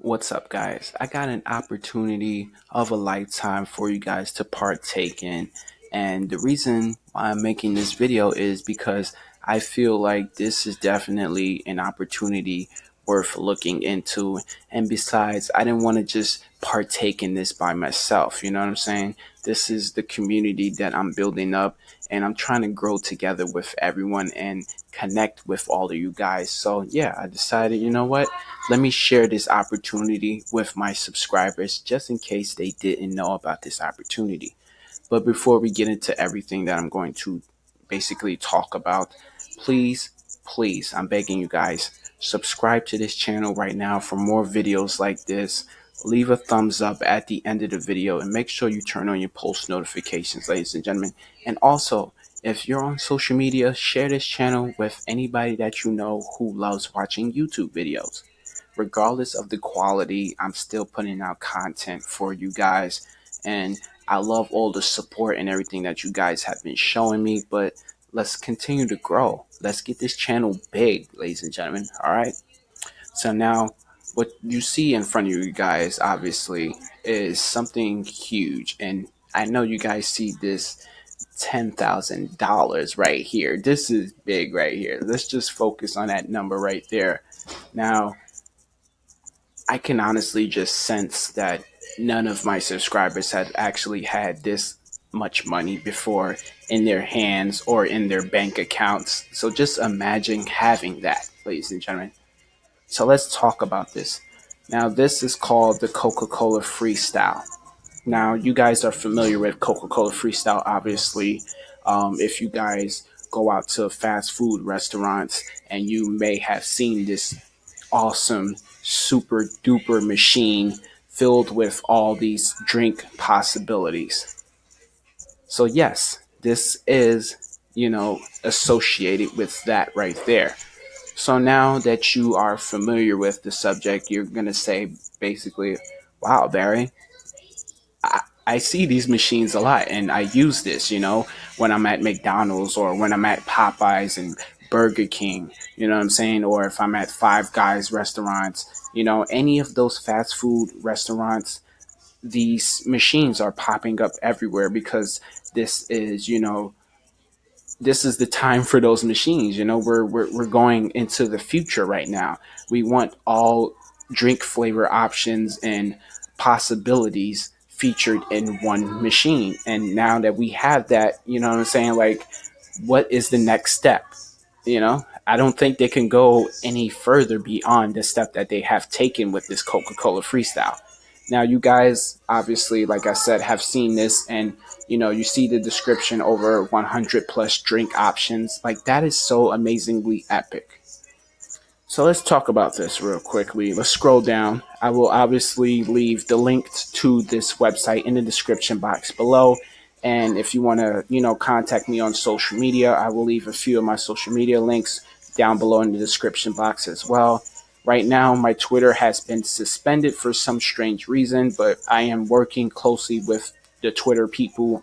What's up, guys? I got an opportunity of a lifetime for you guys to partake in. And the reason why I'm making this video is because I feel like this is definitely an opportunity worth looking into. And besides, I didn't want to just partake in this by myself. You know what I'm saying? This is the community that I'm building up, and I'm trying to grow together with everyone and connect with all of you guys. So, yeah, I decided, you know what? Let me share this opportunity with my subscribers just in case they didn't know about this opportunity. But before we get into everything that I'm going to basically talk about, please, please, I'm begging you guys, subscribe to this channel right now for more videos like this. Leave a thumbs up at the end of the video and make sure you turn on your post notifications, ladies and gentlemen. And also, if you're on social media, share this channel with anybody that you know who loves watching YouTube videos. Regardless of the quality, I'm still putting out content for you guys. And I love all the support and everything that you guys have been showing me. But let's continue to grow. Let's get this channel big, ladies and gentlemen. All right. So now, what you see in front of you guys, obviously, is something huge. And I know you guys see this $10,000 right here. This is big right here. Let's just focus on that number right there. Now, I can honestly just sense that none of my subscribers have actually had this much money before in their hands or in their bank accounts. So just imagine having that, ladies and gentlemen. So let's talk about this. Now, this is called the Coca-Cola Freestyle. Now, you guys are familiar with Coca-Cola Freestyle, obviously. If you guys go out to fast food restaurants, and you may have seen this awesome, super duper machine filled with all these drink possibilities. So, yes, this is, associated with that right there. So, now that you are familiar with the subject, you're going to say basically, wow, Barry, I see these machines a lot and I use this, when I'm at McDonald's or when I'm at Popeyes and Burger King, you know what I'm saying? Or if I'm at Five Guys restaurants, any of those fast food restaurants, these machines are popping up everywhere because this is, this is the time for those machines. We're going into the future right now. We want all drink flavor options and possibilities featured in one machine. And now that we have that, you know what I'm saying? Like, what is the next step? I don't think they can go any further beyond the step that they have taken with this Coca-Cola Freestyle. Now, you guys obviously, like I said, have seen this, and you see the description over 100 plus drink options. Like, that is so amazingly epic. So let's talk about this real quickly. Let's scroll down. I will obviously leave the link to this website in the description box below. And if you want to, contact me on social media, I will leave a few of my social media links down below in the description box as well. Right now, my Twitter has been suspended for some strange reason, but I am working closely with the Twitter people,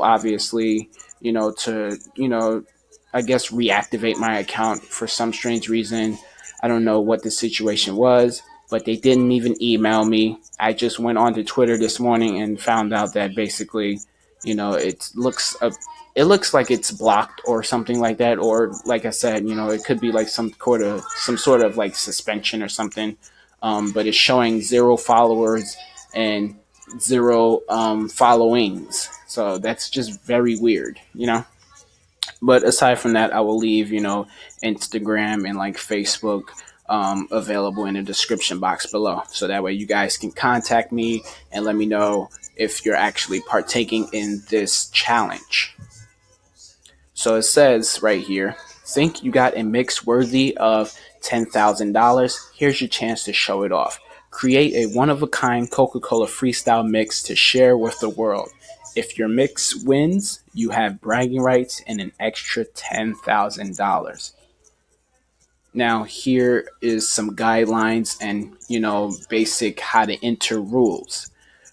obviously, to, I guess, reactivate my account for some strange reason. I don't know what the situation was, but they didn't even email me. I just went on to Twitter this morning and found out that basically, it looks like it's blocked or something like that, or like I said, it could be like some sort of like suspension or something. But it's showing 0 followers and 0 followings, so that's just very weird. But aside from that, I will leave, Instagram and like Facebook available in the description box below. So that way you guys can contact me and let me know if you're actually partaking in this challenge. So it says right here, think you got a mix worthy of $10,000? Here's your chance to show it off. Create a one-of-a-kind Coca-Cola Freestyle mix to share with the world. If your mix wins, you have bragging rights and an extra $10,000. Now, here is some guidelines and, basic how to enter rules.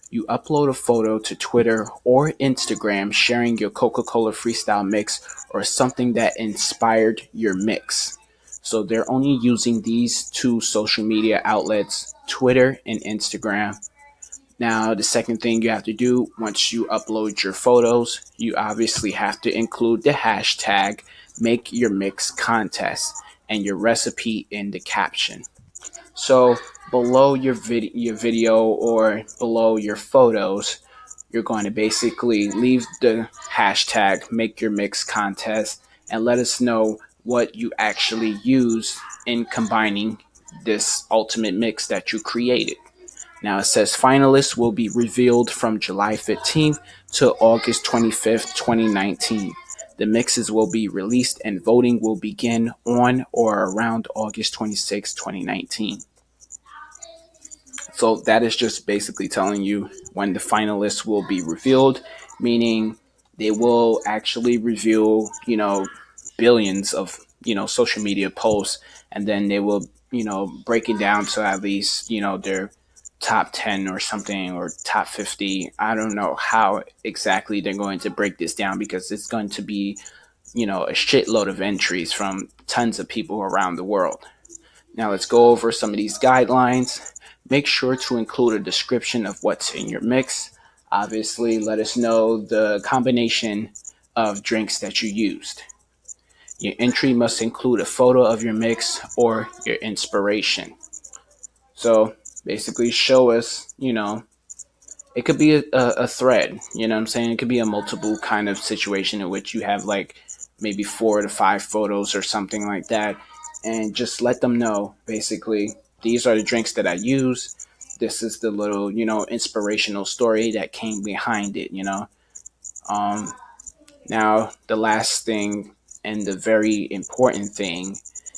You upload a photo to Twitter or Instagram sharing your Coca-Cola Freestyle mix or something that inspired your mix. So they're only using these two social media outlets, Twitter and Instagram. Now, the second thing you have to do once you upload your photos, you obviously have to include the hashtag make your mix contest and your recipe in the caption. So below your video or below your photos, you're going to basically leave the hashtag make your mix contest and let us know what you actually use in combining this ultimate mix that you created. Now it says finalists will be revealed from July 15th to August 25th, 2019. The mixes will be released and voting will begin on or around August 26th, 2019. So that is just basically telling you when the finalists will be revealed, meaning they will actually reveal, billions of, social media posts, and then they will, break it down to at least, their top 10 or something, or top 50. I don't know how exactly they're going to break this down because it's going to be, a shitload of entries from tons of people around the world. Now let's go over some of these guidelines. Make sure to include a description of what's in your mix. Obviously, let us know the combination of drinks that you used. Your entry must include a photo of your mix or your inspiration. So basically show us, it could be a thread, you know what I'm saying? It could be a multiple kind of situation in which you have like maybe 4 to 5 photos or something like that. And just let them know, basically, these are the drinks that I use. This is the little, inspirational story that came behind it. Um, Now, the last thing and the very important thing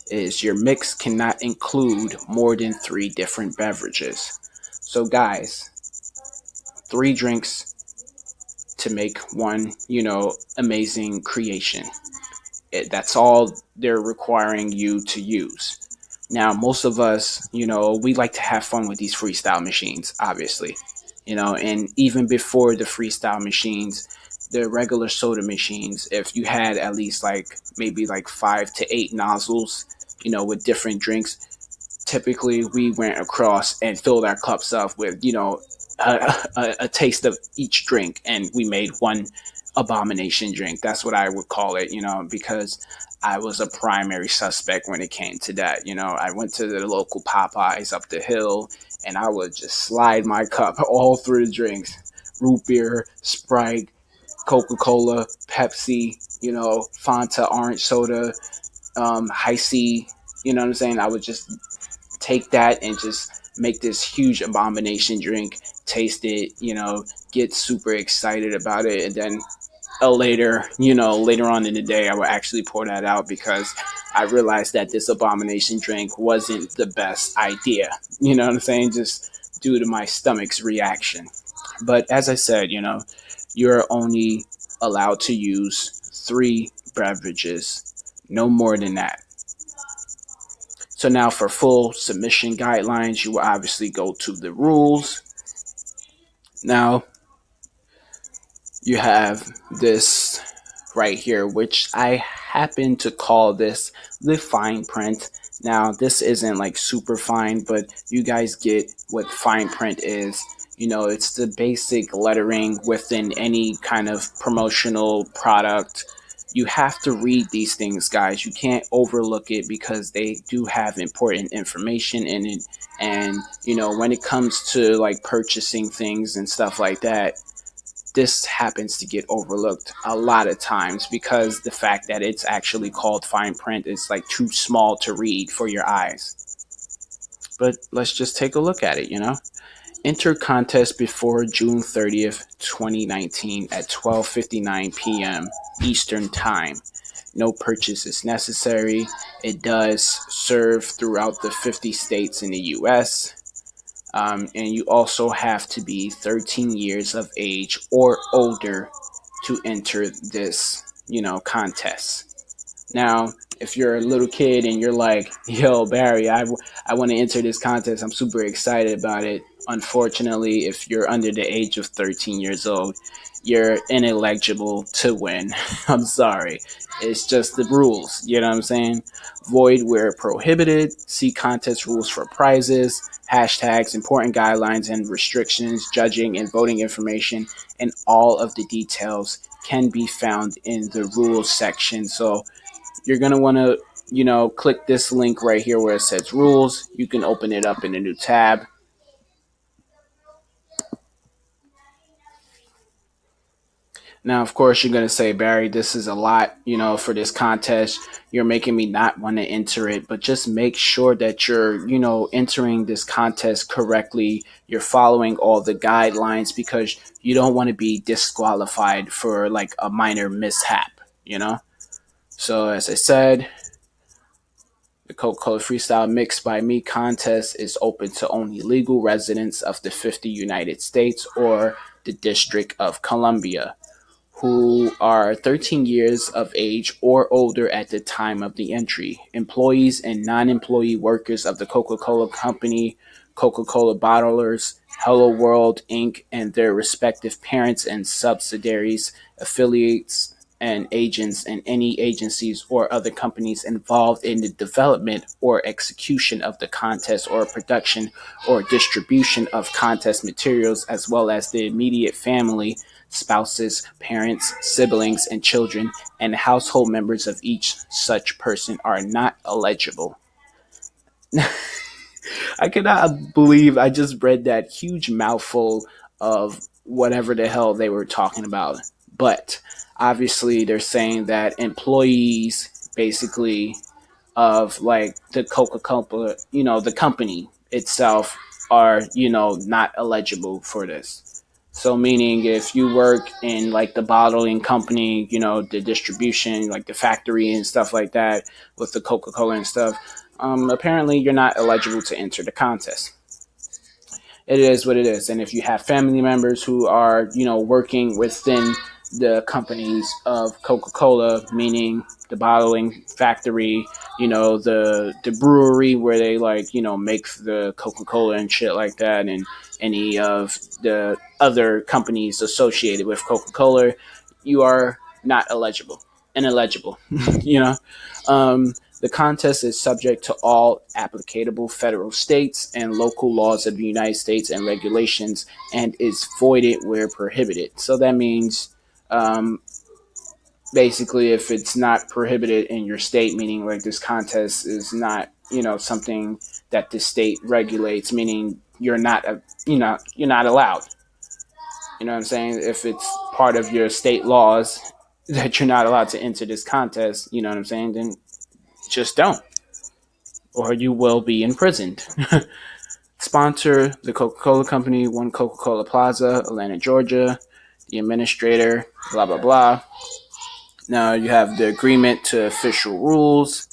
is your mix cannot include more than 3 different beverages. So, guys, 3 drinks to make one, amazing creation. That's all they're requiring you to use. Now, most of us, we like to have fun with these freestyle machines, obviously. And even before the freestyle machines, the regular soda machines, if you had at least like maybe like 5 to 8 nozzles, with different drinks, typically we went across and filled our cups up with, a taste of each drink, and we made one abomination drink. That's what I would call it, because I was a primary suspect when it came to that. I went to the local Popeyes up the hill, and I would just slide my cup all through the drinks: root beer, Sprite, Coca-Cola, Pepsi, Fanta, orange soda, High C. You know what I'm saying? I would just take that and just make this huge abomination drink, taste it, get super excited about it, and then later on in the day, I would actually pour that out because I realized that this abomination drink wasn't the best idea. You know what I'm saying? Just due to my stomach's reaction. But as I said, you're only allowed to use 3 beverages, no more than that. So now for full submission guidelines, you will obviously go to the rules. Now you have this right here, which I happen to call this the fine print. Now, this isn't like super fine, but you guys get what fine print is. It's the basic lettering within any kind of promotional product. You have to read these things, guys. You can't overlook it because they do have important information in it. And, when it comes to like purchasing things and stuff like that, this happens to get overlooked a lot of times because the fact that it's actually called fine print is like too small to read for your eyes. But let's just take a look at it. Enter contest before June 30th, 2019 at 12:59 p.m. Eastern Time. No purchase is necessary. It does serve throughout the 50 states in the U.S. And you also have to be 13 years of age or older to enter this, contest. Now, if you're a little kid and you're like, yo, Barry, I want to enter this contest, I'm super excited about it. Unfortunately, if you're under the age of 13 years old, you're ineligible to win. I'm sorry. It's just the rules. You know what I'm saying? Void where prohibited. See contest rules for prizes, hashtags, important guidelines and restrictions, judging and voting information, and all of the details can be found in the rules section. So you're going to want to, click this link right here where it says rules. You can open it up in a new tab. Now, of course, you're going to say, Barry, this is a lot, for this contest. You're making me not want to enter it, but just make sure that you're, entering this contest correctly. You're following all the guidelines because you don't want to be disqualified for like a minor mishap. So, as I said, the Coca-Cola Freestyle Mix by Me contest is open to only legal residents of the 50 United States or the District of Columbia who are 13 years of age or older at the time of the entry. Employees and non-employee workers of the Coca-Cola Company, Coca-Cola bottlers, Hello World Inc., and their respective parents and subsidiaries, affiliates, and agents, and any agencies or other companies involved in the development or execution of the contest or production or distribution of contest materials, as well as the immediate family, spouses, parents, siblings, and children, and household members of each such person are not eligible. I cannot believe I just read that huge mouthful of whatever the hell they were talking about. But obviously, they're saying that employees basically of like the Coca-Cola, the company itself are, not eligible for this. So meaning if you work in like the bottling company, the distribution, like the factory and stuff like that with the Coca-Cola and stuff, apparently you're not eligible to enter the contest. It is what it is. And if you have family members who are, working within the companies of Coca-Cola, meaning the bottling factory, the brewery where they like, make the Coca-Cola and shit like that, and any of the other companies associated with Coca-Cola, you are not eligible. Ineligible, you know. The contest is subject to all applicable federal, states, and local laws of the United States and regulations and is voided where prohibited. So that means um, basically if it's not prohibited in your state, meaning like this contest is not, something that the state regulates, meaning you're not allowed. You know what I'm saying? If it's part of your state laws that you're not allowed to enter this contest, you know what I'm saying? Then just don't, or you will be imprisoned. Sponsor the Coca-Cola Company, One Coca-Cola Plaza, Atlanta, Georgia. The administrator, blah, blah, blah. Now you have the agreement to official rules.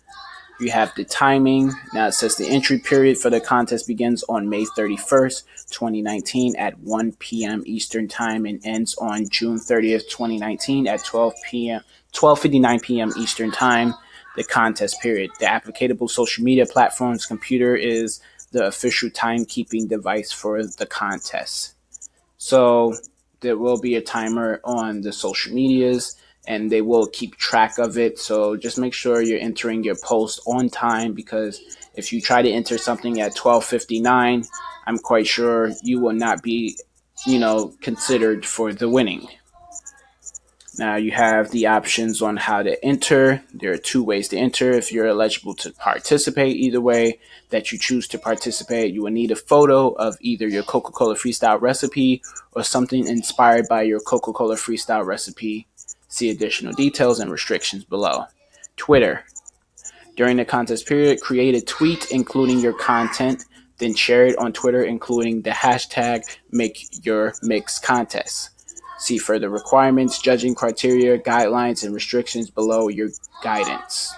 You have the timing. Now it says the entry period for the contest begins on May 31st, 2019 at 1 p.m. Eastern Time and ends on June 30th, 2019 at 12:59 p.m. Eastern Time. The contest period. The applicable social media platform's computer is the official timekeeping device for the contest. So there will be a timer on the social medias and they will keep track of it. So just make sure you're entering your post on time, because if you try to enter something at 12:59, I'm quite sure you will not be, considered for the winning. Now you have the options on how to enter. There are two ways to enter. If you're eligible to participate, either way that you choose to participate, you will need a photo of either your Coca-Cola Freestyle recipe or something inspired by your Coca-Cola Freestyle recipe. See additional details and restrictions below. Twitter. During the contest period, create a tweet including your content, then share it on Twitter including the hashtag #MakeYourMixContest. See further requirements, judging criteria, guidelines, and restrictions below your guidance.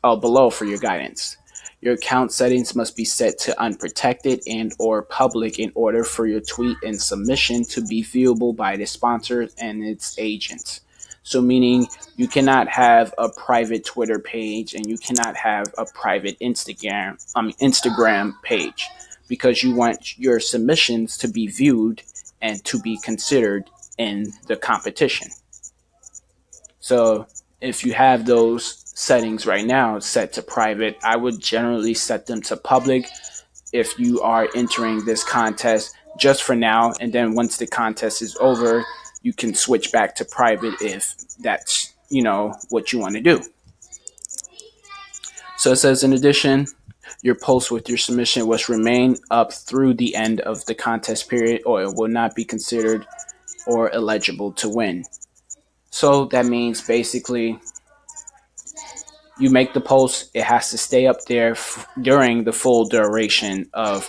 Below for your guidance. Your account settings must be set to unprotected and or public in order for your tweet and submission to be viewable by the sponsor and its agents. So meaning you cannot have a private Twitter page and you cannot have a private Instagram page, because you want your submissions to be viewed and to be considered in the competition. So if you have those settings right now set to private, I would generally set them to public if you are entering this contest just for now. And then once the contest is over, you can switch back to private if that's, what you want to do. So it says, in addition, your post with your submission must remain up through the end of the contest period, or it will not be considered or eligible to win. So that means basically you make the post, it has to stay up there during the full duration of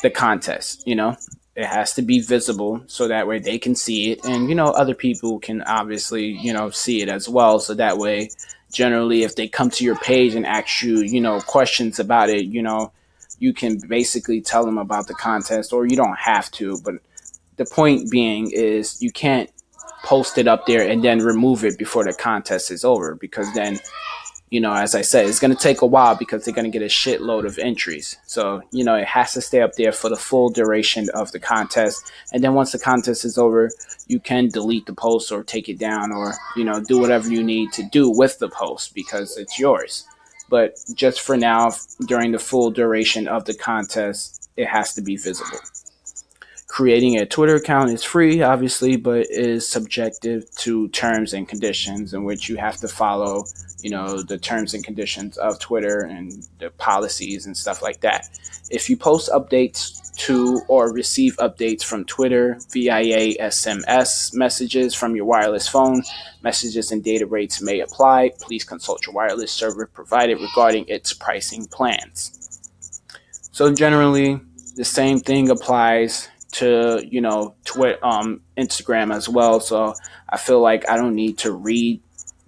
the contest. It has to be visible so that way they can see it, and other people can obviously see it as well, so that way generally if they come to your page and ask you questions about it, you can basically tell them about the contest, or you don't have to, but the point being is you can't post it up there and then remove it before the contest is over, because then as I said, it's going to take a while because they're going to get a shitload of entries. So, it has to stay up there for the full duration of the contest. And then once the contest is over, you can delete the post or take it down, or, do whatever you need to do with the post because it's yours. But just for now, during the full duration of the contest, it has to be visible. Creating a Twitter account is free, obviously, but is subjective to terms and conditions in which you have to follow, the terms and conditions of Twitter and the policies and stuff like that. If you post updates to or receive updates from Twitter via SMS messages from your wireless phone, messages and data rates may apply. Please consult your wireless server provided regarding its pricing plans. So generally, the same thing applies to Twitter, Instagram as well. So I feel like I don't need to read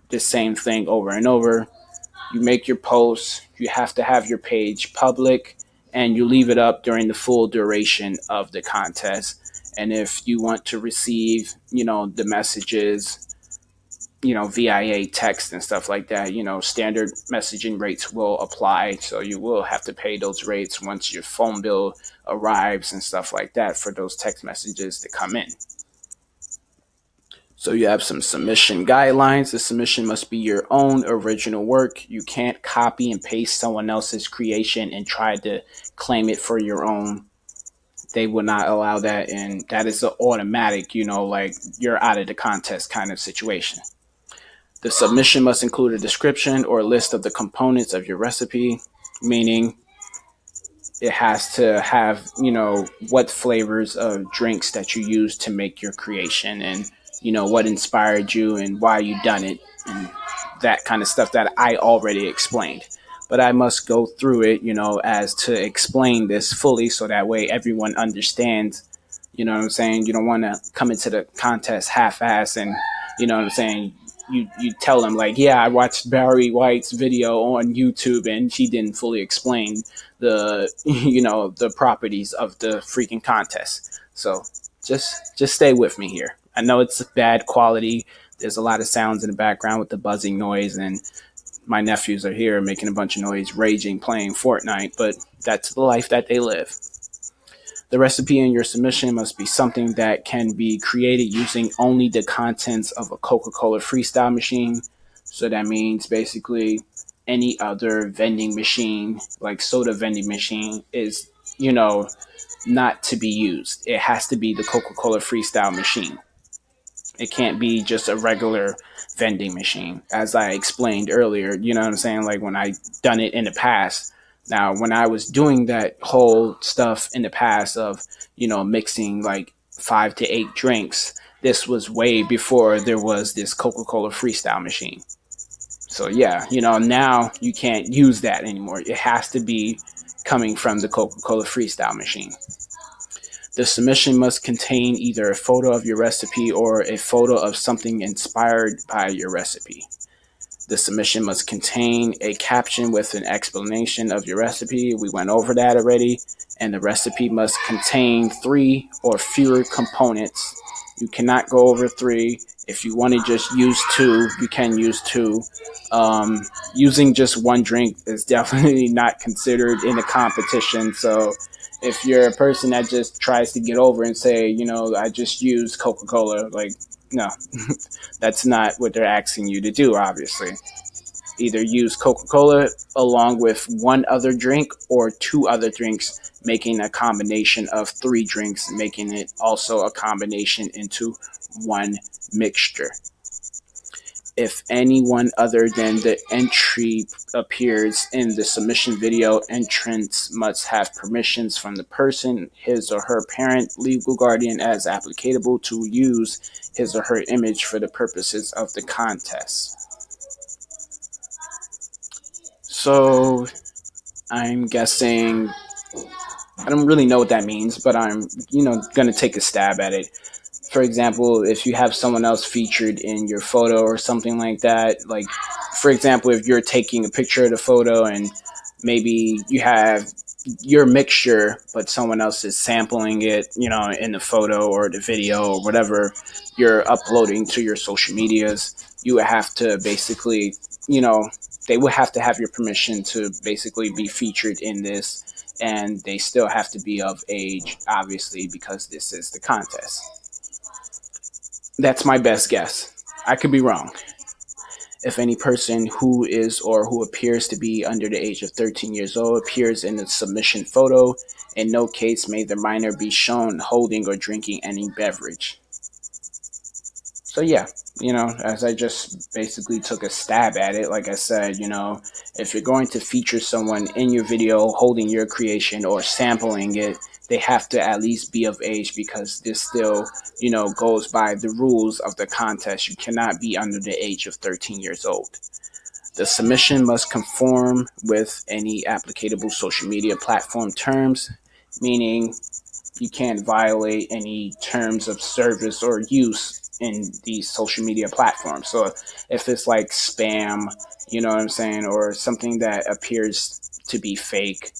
the same thing over and over. You make your posts, you have to have your page public, and you leave it up during the full duration of the contest. And if you want to receive the messages via text and stuff like that, standard messaging rates will apply. So you will have to pay those rates once your phone bill arrives and stuff like that for those text messages to come in. So you have some submission guidelines. The submission must be your own original work. You can't copy and paste someone else's creation and try to claim it for your own. They will not allow that, and that is an automatic, like you're out of the contest kind of situation. The submission must include a description or a list of the components of your recipe, meaning it has to have, what flavors of drinks that you use to make your creation, and, what inspired you and why you done it, and that kind of stuff that I already explained. But I must go through it, as to explain this fully so that way everyone understands, what I'm saying? You don't want to come into the contest half-ass and, what I'm saying? You tell them like, yeah, I watched Barry White's video on YouTube and she didn't fully explain the, the properties of the freaking contest. So just stay with me here. I know it's bad quality. There's a lot of sounds in the background with the buzzing noise, and my nephews are here making a bunch of noise, raging, playing Fortnite, but that's the life that they live. The recipe in your submission must be something that can be created using only the contents of a Coca-Cola Freestyle machine. So that means basically any other vending machine, like soda vending machine, is, not to be used. It has to be the Coca-Cola Freestyle machine. It can't be just a regular vending machine, as I explained earlier. You know what I'm saying? Like when I done it in the past. Now, when I was doing that whole stuff in the past of, mixing like 5 to 8 drinks, this was way before there was this Coca-Cola Freestyle machine. So yeah, now you can't use that anymore. It has to be coming from the Coca-Cola Freestyle machine. The submission must contain either a photo of your recipe or a photo of something inspired by your recipe. The submission must contain a caption with an explanation of your recipe. We went over that already. And the recipe must contain 3 or fewer components. You cannot go over 3. If you want to just use two, you can use two. Using just one drink is definitely not considered in a competition. So if you're a person that just tries to get over and say, I just use Coca-Cola, like, no, that's not what they're asking you to do, obviously. Either use Coca-Cola along with one other drink or two other drinks, making a combination of three drinks, making it also a combination into one mixture. If anyone other than the entry appears in the submission video, entrants must have permissions from the person, his or her parent, legal guardian as applicable, to use his or her image for the purposes of the contest. So I'm guessing, I don't really know what that means, but I'm, going to take a stab at it. For example, if you have someone else featured in your photo or something like that, like, for example, if you're taking a picture of the photo and maybe you have your mixture, but someone else is sampling it, in the photo or the video or whatever you're uploading to your social medias, you would have to basically, they would have to have your permission to basically be featured in this. And they still have to be of age, obviously, because this is the contest. That's my best guess. I could be wrong. If any person who is or who appears to be under the age of 13 years old appears in the submission photo, in no case may the minor be shown holding or drinking any beverage. So yeah, as I just basically took a stab at it, like I said, if you're going to feature someone in your video holding your creation or sampling it, they have to at least be of age, because this still, goes by the rules of the contest. You cannot be under the age of 13 years old. The submission must conform with any applicable social media platform terms, meaning you can't violate any terms of service or use in these social media platforms. So if it's like spam, you know what I'm saying, or something that appears to be fake,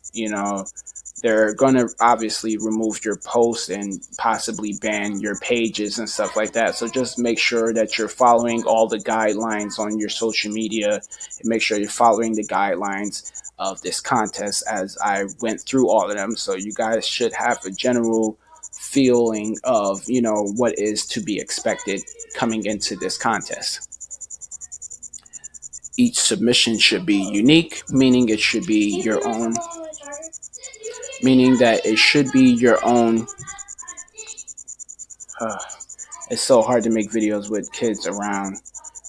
they're going to obviously remove your posts and possibly ban your pages and stuff like that. So just make sure that you're following all the guidelines on your social media, and make sure you're following the guidelines of this contest, as I went through all of them. So you guys should have a general feeling of, what is to be expected coming into this contest. Each submission should be unique, meaning it should be your own, meaning that it should be your own. It's so hard to make videos with kids around.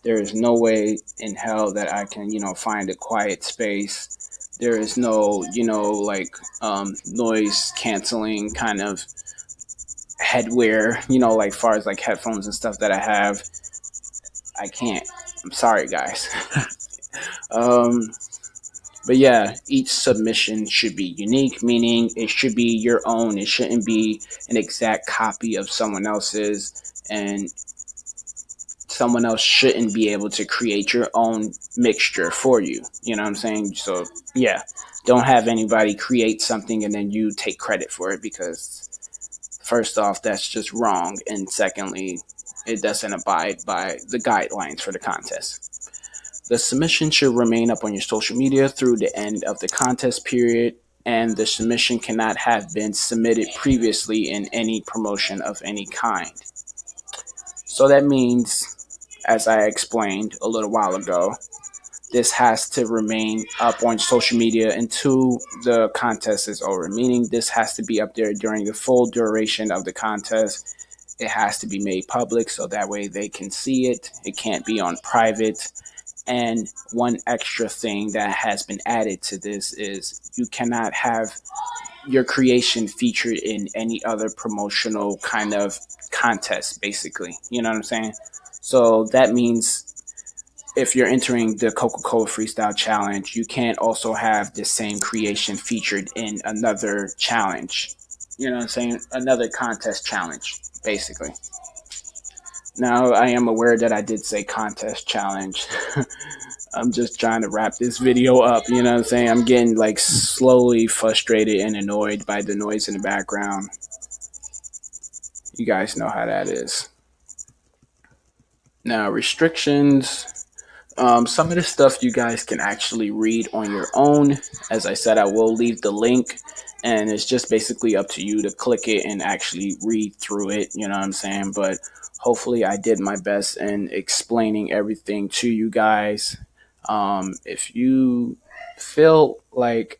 There is no way in hell that I can, find a quiet space. There is no, noise canceling kind of headwear, like far as like headphones and stuff that I have. I can't. I'm sorry, guys. But yeah, each submission should be unique, meaning it should be your own. It shouldn't be an exact copy of someone else's, and someone else shouldn't be able to create your own mixture for you. You know what I'm saying? So yeah, don't have anybody create something and then you take credit for it, because first off, that's just wrong, and secondly, it doesn't abide by the guidelines for the contest. The submission should remain up on your social media through the end of the contest period, and the submission cannot have been submitted previously in any promotion of any kind. So that means, as I explained a little while ago, this has to remain up on social media until the contest is over, meaning this has to be up there during the full duration of the contest. It has to be made public so that way they can see it. It can't be on private. And one extra thing that has been added to this is you cannot have your creation featured in any other promotional kind of contest, basically. You know what I'm saying? So that means if you're entering the Coca-Cola Freestyle Challenge, you can't also have the same creation featured in another challenge. You know what I'm saying? Another contest challenge, basically. Now, I am aware that I did say contest challenge. I'm just trying to wrap this video up, you know what I'm saying? I'm getting like slowly frustrated and annoyed by the noise in the background. You guys know how that is. Now, restrictions. Some of the stuff you guys can actually read on your own. As I said, I will leave the link, and it's just basically up to you to click it and actually read through it. You know what I'm saying? But hopefully, I did my best in explaining everything to you guys. If you feel like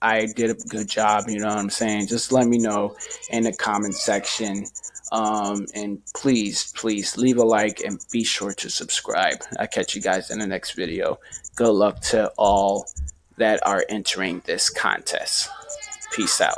I did a good job, you know what I'm saying, just let me know in the comment section. And please leave a like and be sure to subscribe. I'll catch you guys in the next video. Good luck to all that are entering this contest. Peace out.